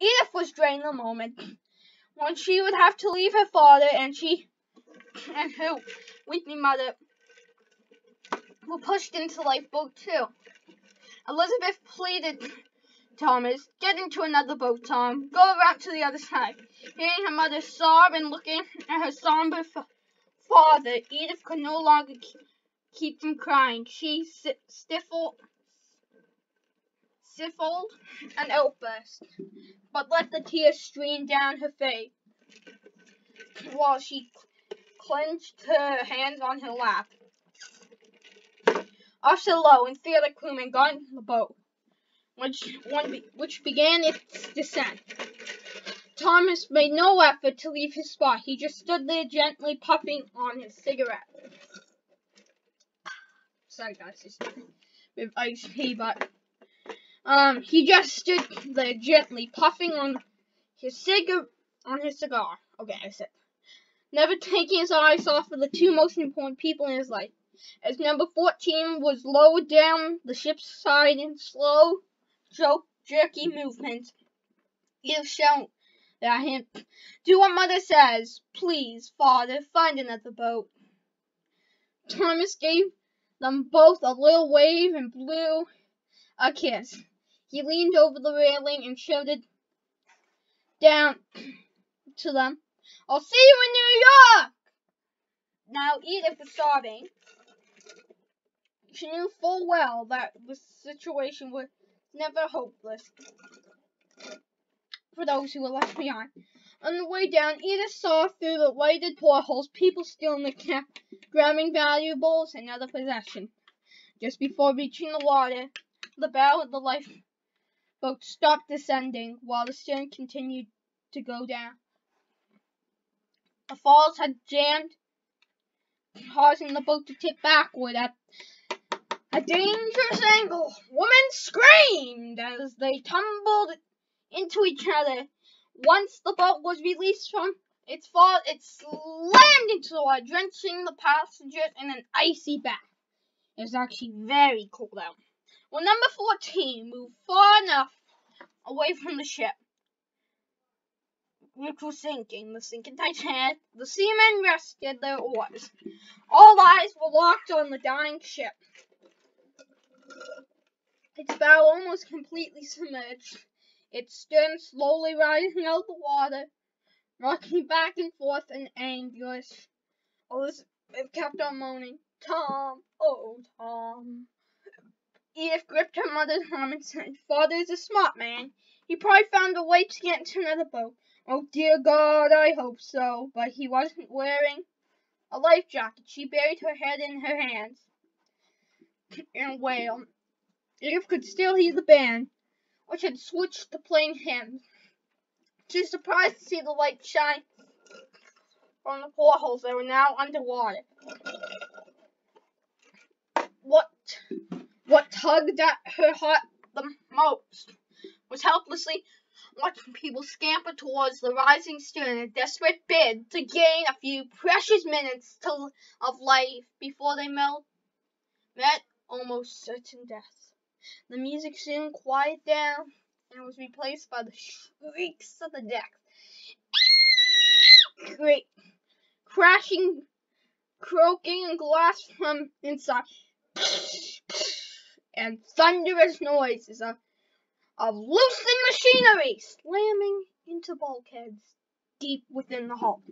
Edith was dreading the moment when she would have to leave her father and her weeping mother were pushed into the lifeboat too. Elizabeth pleaded, Thomas, get into another boat, Tom. Go around to the other side. Hearing her mother sob and looking at her somber father, Edith could no longer keep from crying. She stifled an outburst, but let the tears stream down her face while she clenched her hands on her lap. Officer Lowe and the other crewmen got into the boat, which began its descent. Thomas made no effort to leave his spot. He just stood there gently puffing on his cigarette. Sorry guys, it's with iced tea, but he just stood there gently puffing on his cigar. Okay, I said, never taking his eyes off of the two most important people in his life. As number 14 was lowered down the ship's side in slow, jerky movements, Edith shouted at him, do what Mother says. Please, Father, find another boat. Thomas gave them both a little wave and blew a kiss. He leaned over the railing and shouted down to them, I'll see you in New York! Now Edith was sobbing. She knew full well that the situation was never hopeless for those who were left behind. On the way down, Edith saw through the lighted portholes people still in the camp, grabbing valuables and other possessions. Just before reaching the water, the bow of the lifeboat stopped descending, while the stern continued to go down. The falls had jammed, causing the boat to tip backward at a dangerous angle. Women screamed as they tumbled into each other. Once the boat was released from its fall, it slammed into the water, drenching the passengers in an icy bath. It was actually very cold out. When number 14 moved far enough away from the ship, which was sinking, the sinking Titanic, the seamen rested their oars. All eyes were locked on the dying ship. Its bow almost completely submerged, its stern slowly rising out of the water, rocking back and forth in anguish. Elizabeth kept on moaning, Tom, oh Tom. Edith gripped her mother's arm and said, Father's a smart man. He probably found a way to get into another boat. Oh dear God, I hope so. But he wasn't wearing a life jacket. She buried her head in her hands and wailed. Edith could still hear the band, which had switched to playing hymns. She was surprised to see the light shine from the portholes that were now underwater. What tugged at her heart the most was helplessly watching people scamper towards the rising stern in a desperate bid to gain a few precious minutes of life before they met almost certain death. The music soon quieted down and was replaced by the shrieks of the deck. Great crashing, croaking, and glass from inside, and thunderous noises of loosened machinery slamming into bulkheads deep within the hull.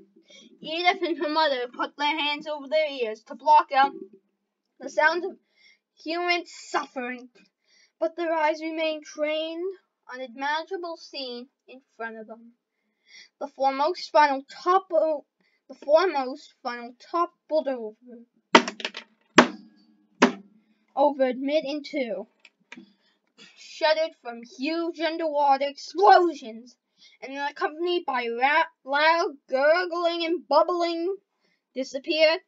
Edith and her mother put their hands over their ears to block out the sounds of human suffering, but their eyes remained trained on the manageable scene in front of them. The foremost funnel toppled over mid in two, shuddered from huge underwater explosions, and then accompanied by loud gurgling and bubbling, disappeared,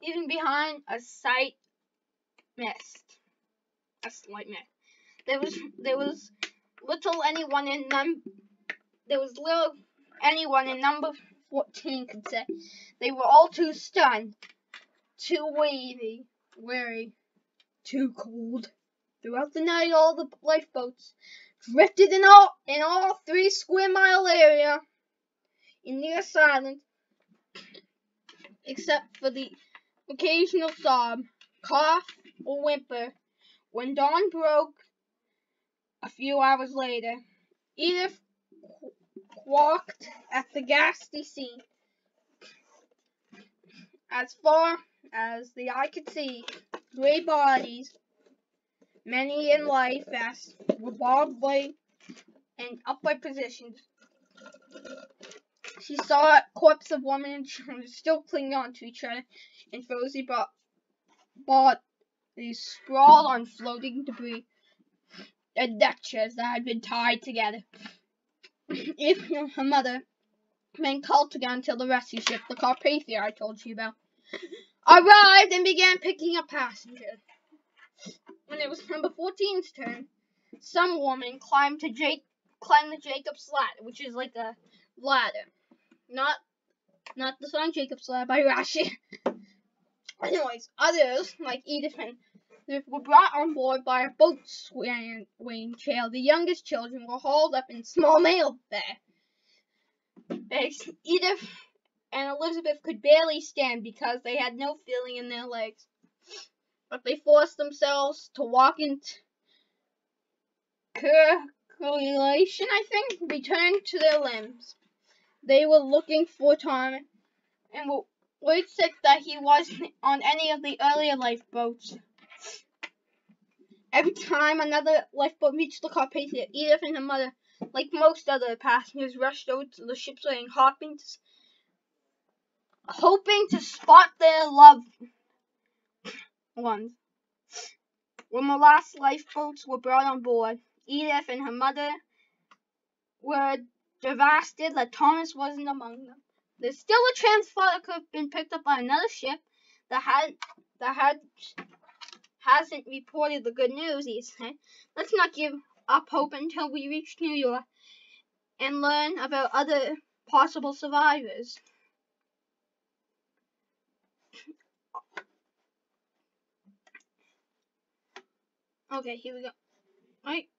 even behind a slight mist. There was little anyone in number 14 could say. They were all too stunned, too weary, too cold. Throughout the night, all the lifeboats drifted in all 3 square mile area in near silence, except for the occasional sob, cough, or whimper. When dawn broke a few hours later, Edith walked at the ghastly scene. As far as the eye could see, 3 bodies, many in life vests, were bobbed away in upright positions. She saw a corpse of woman and children still clinging on to each other in frozen bodies sprawled on floating debris and deck chairs that had been tied together. Even her mother remained called together until the rescue ship, the Carpathia I told you about, arrived and began picking up passengers. When it was number 14's turn, some woman climbed the Jacob's ladder, which is like a ladder. Not the song Jacob's Ladder by Rashi. Anyways, others, like Edith and Edith, were brought on board by a boat swaying tail. The youngest children were hauled up in small mail bags. Edith and Elizabeth could barely stand because they had no feeling in their legs. But they forced themselves to walk into circulation, return to their limbs. They were looking for Tom and were worried sick that he wasn't on any of the earlier lifeboats. Every time another lifeboat reached the Carpathia, Edith and her mother, like most other passengers, rushed over to the ship's wing, hoping to spot their loved ones. When the last lifeboats were brought on board, Edith and her mother were devastated that Thomas wasn't among them. There's still a chance father could have been picked up by another ship that hasn't reported the good news, he said. Let's not give up hope until we reach New York and learn about other possible survivors. Okay, here we go. Wait.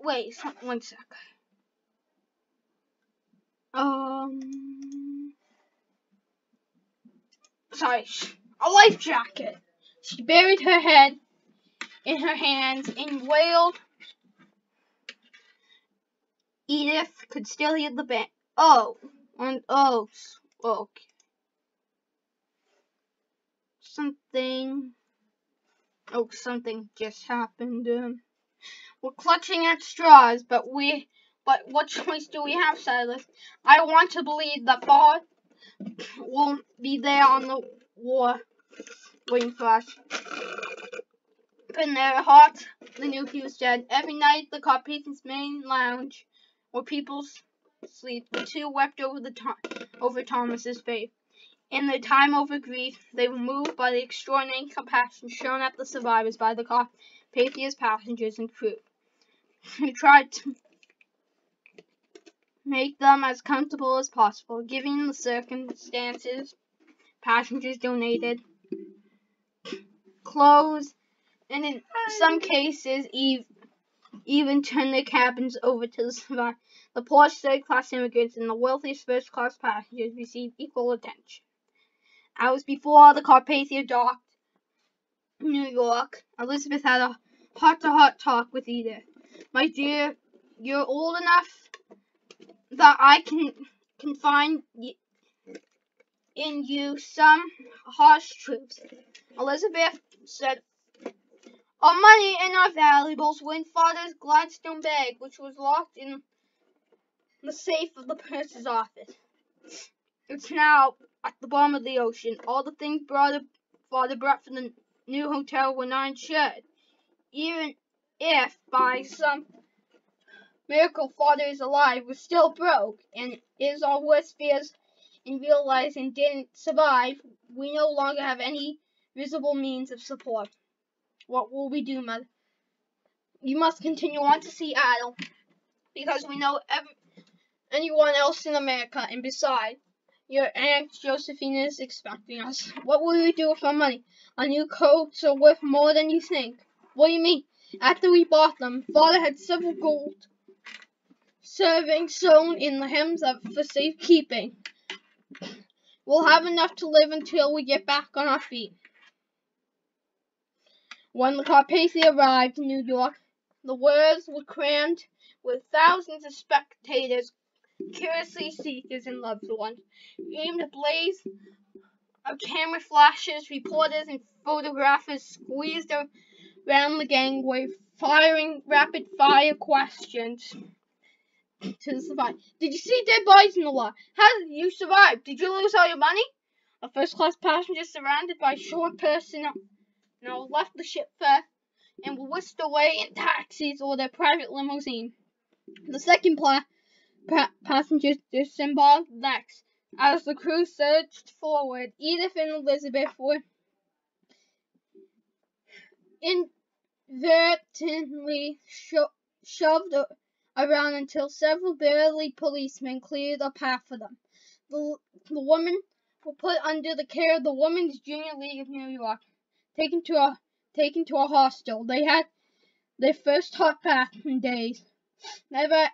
Wait, one sec. Sorry, a life jacket. She buried her head in her hands and wailed. Edith could still hear the band. Okay. Something just happened. We're clutching at straws, but what choice do we have, Silas? I want to believe that Bob won't be there on the war waiting for us. In their hearts, they knew he was dead. Every night, the Carpathian's main lounge, where people sleep, the two wept over Thomas's fate. In their time over grief, they were moved by the extraordinary compassion shown at the survivors by the Carpathia's passengers and crew. They tried to make them as comfortable as possible. Given the circumstances, passengers donated clothes and in some cases even turned their cabins over to the survivors. The poorest third-class immigrants and the wealthiest first-class passengers received equal attention. Hours before the Carpathia docked in New York, Elizabeth had a heart-to-heart talk with Edith. My dear, you're old enough that I can find in you some harsh truths. Elizabeth said, our money and our valuables were in Father's Gladstone bag, which was locked in the safe of the purser's office. It's now at the bottom of the ocean. All the things Father brought from the new hotel were not insured. Even if by some miracle Father is alive, we're still broke, and is our worst fears in realizing didn't survive. We no longer have any visible means of support. What will we do, Mother? You must continue on to Seattle, because we know anyone else in America, and besides, your Aunt Josephine is expecting us. What will we do with our money? Our new coats are worth more than you think. What do you mean? After we bought them, Father had several gold servings sewn in the hems for safekeeping. We'll have enough to live until we get back on our feet. When the Carpathia arrived in New York, the words were crammed with thousands of spectators, curiously seekers, and loved ones. Aimed ablaze of camera flashes, reporters and photographers squeezed around the gangway, firing rapid-fire questions to survive. Did you see dead bodies in the water? How did you survive? Did you lose all your money? A first-class passenger surrounded by short personnel left the ship first and were whisked away in taxis or their private limousine. The second passenger disembarked next. As the crew surged forward, Edith and Elizabeth were inadvertently shoved around until several burly policemen cleared a path for them. The women were put under the care of the Women's Junior League of New York, taken to a hostel. They had their first hot bath in days. Never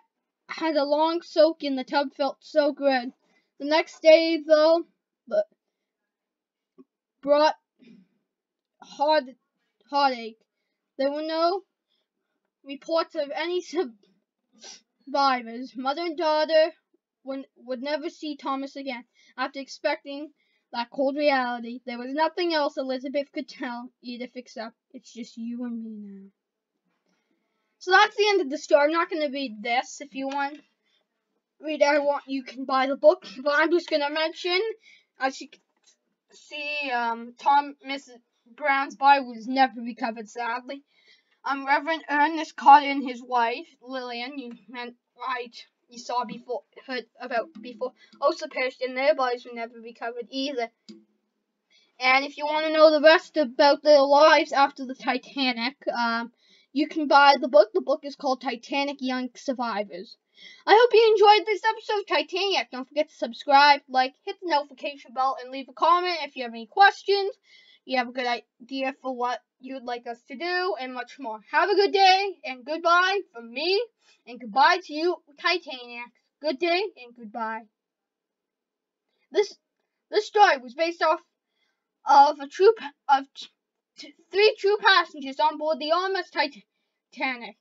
had a long soak in the tub felt so good. The next day, though, brought heartache. There were no reports of any survivors. Mother and daughter would never see Thomas again. After expecting that cold reality, there was nothing else Elizabeth could tell Edith except, it's just you and me now. So that's the end of the story. I'm not going to read this. If you want to read it, you can buy the book. But I'm just going to mention, as you can see, Mrs. Brown's body was never recovered, sadly. Reverend Ernest Carter and his wife, Lillian, you saw before, heard about before, also perished, and their bodies were never recovered either. And if you want to know the rest about their lives after the Titanic, you can buy the book. The book is called Titanic Young Survivors. I hope you enjoyed this episode of Titanic. Don't forget to subscribe, like, hit the notification bell, and leave a comment if you have any questions. You have a good idea for what you would like us to do, and much more. Have a good day, and goodbye from me, and goodbye to you, Titanic. Good day, and goodbye. This story was based off of three true passengers on board the RMS Titanic.